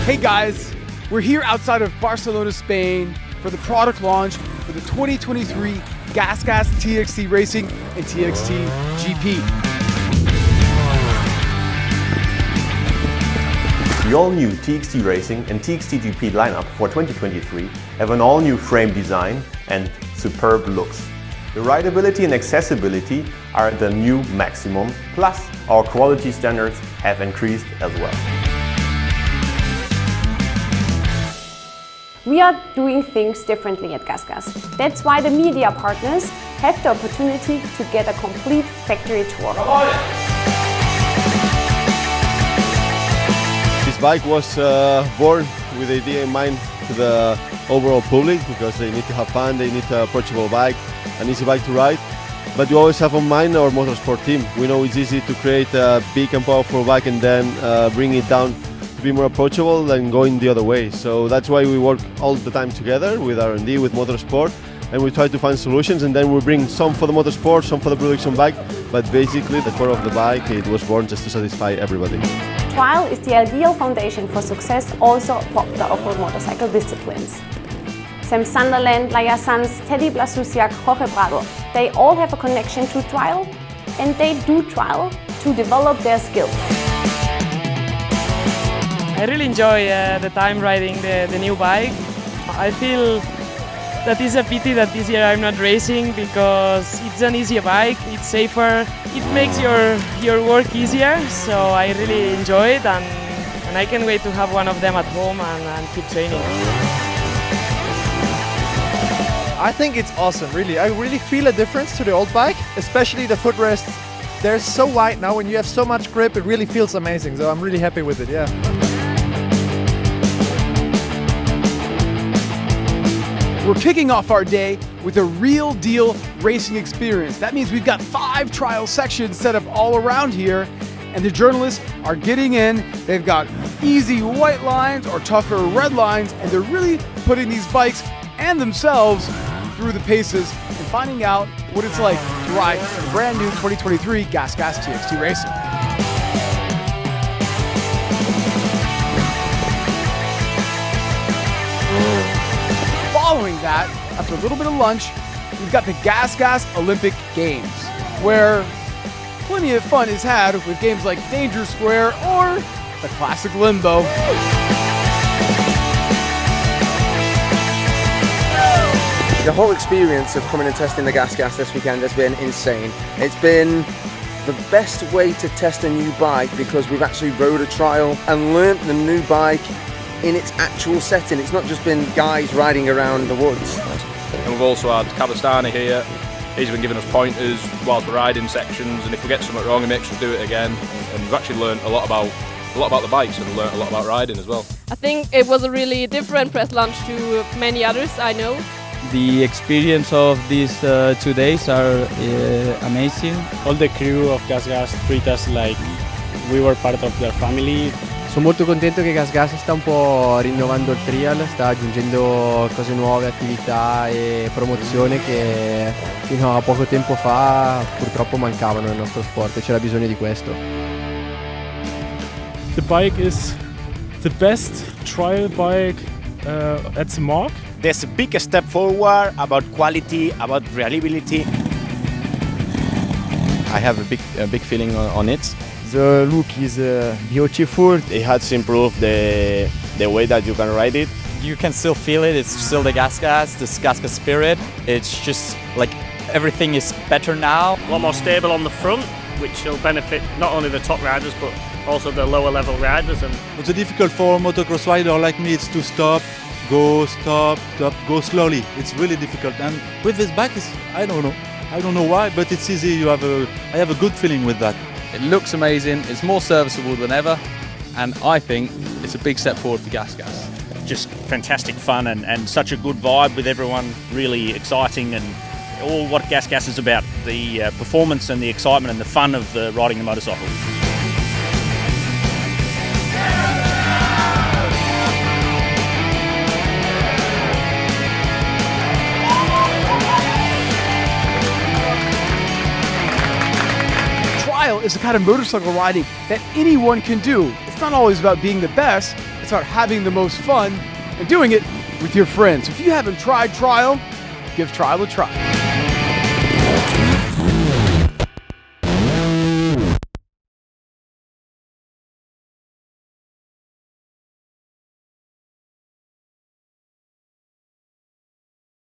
Hey guys, we're here outside of Barcelona, Spain for the product launch for the 2023 GASGAS TXT Racing and TXT GP. The all-new TXT Racing and TXT GP lineup for 2023 have an all-new frame design and superb looks. The rideability and accessibility are at the new maximum, plus our quality standards have increased as well. We are doing things differently at GASGAS. That's why the media partners have the opportunity to get a complete factory tour. This bike was born with the idea in mind to the overall public, because they need to have fun, they need an approachable bike, an easy bike to ride. But we always have in mind our motorsport team. We know it's easy to create a big and powerful bike and then bring it down to be more approachable than going the other way. So that's why we work all the time together with R&D, with motorsport, and we try to find solutions, and then we bring some for the motorsport, some for the production bike, but basically the core of the bike, it was born just to satisfy everybody. Trial is the ideal foundation for success also for the off-road motorcycle disciplines. Sam Sunderland, Laia Sanz, Teddy Blasusiak, Jorge Prado, they all have a connection to trial, and they do trial to develop their skills. I really enjoy the time riding the new bike. I feel that it's a pity that this year I'm not racing, because it's an easier bike, it's safer, it makes your work easier, so I really enjoy it, and I can't wait to have one of them at home and keep training. I think it's awesome, really. I really feel a difference to the old bike, especially the footrests. They're so wide now, when you have so much grip, it really feels amazing, so I'm really happy with it, yeah. We're kicking off our day with a real deal racing experience. That means we've got 5 trial sections set up all around here, and the journalists are getting in. They've got easy white lines or tougher red lines, and they're really putting these bikes and themselves through the paces and finding out what it's like to ride the brand new 2023 GASGAS TXT Racing. Following that, after a little bit of lunch, we've got the GASGAS Olympic Games, where plenty of fun is had with games like Danger Square or the classic Limbo. The whole experience of coming and testing the GASGAS this weekend has been insane. It's been the best way to test a new bike, because we've actually rode a trial and learnt the new bike in its actual setting. It's not just been guys riding around the woods. And we've also had Cabestany here. He's been giving us pointers whilst we're riding sections, and if we get something wrong, he makes us do it again. And we've actually learnt a lot about the bikes, and learnt a lot about riding as well. I think it was a really different press launch to many others I know. The experience of these 2 days are amazing. All the crew of GASGAS treat us like we were part of their family. Sono molto contento che GASGAS sta un po' rinnovando il trial, sta aggiungendo cose nuove, attività e promozione che fino a poco tempo fa purtroppo mancavano nel nostro sport, e c'era bisogno di questo. The bike is the best trial bike at the mark. There's a big step forward about quality, about reliability. I have a big feeling on it. The look is beautiful. It has improved the way that you can ride it. You can still feel it. It's still the GASGAS, this GASGAS spirit. It's just like everything is better now. A lot more stable on the front, which will benefit not only the top riders but also the lower level riders. And what's difficult for a motocross rider like me is to stop, go, stop, go slowly. It's really difficult. And with this bike, I don't know why, but it's easy. I have a good feeling with that. It looks amazing, it's more serviceable than ever, and I think it's a big step forward for GASGAS. Just fantastic fun and such a good vibe with everyone, really exciting, and all what GASGAS is about, the performance and the excitement and the fun of riding the motorcycle. Is the kind of motorcycle riding that anyone can do. It's it's not always about being the best, it's about having the most fun and doing it with your friends. If you haven't tried Trial, give Trial a try.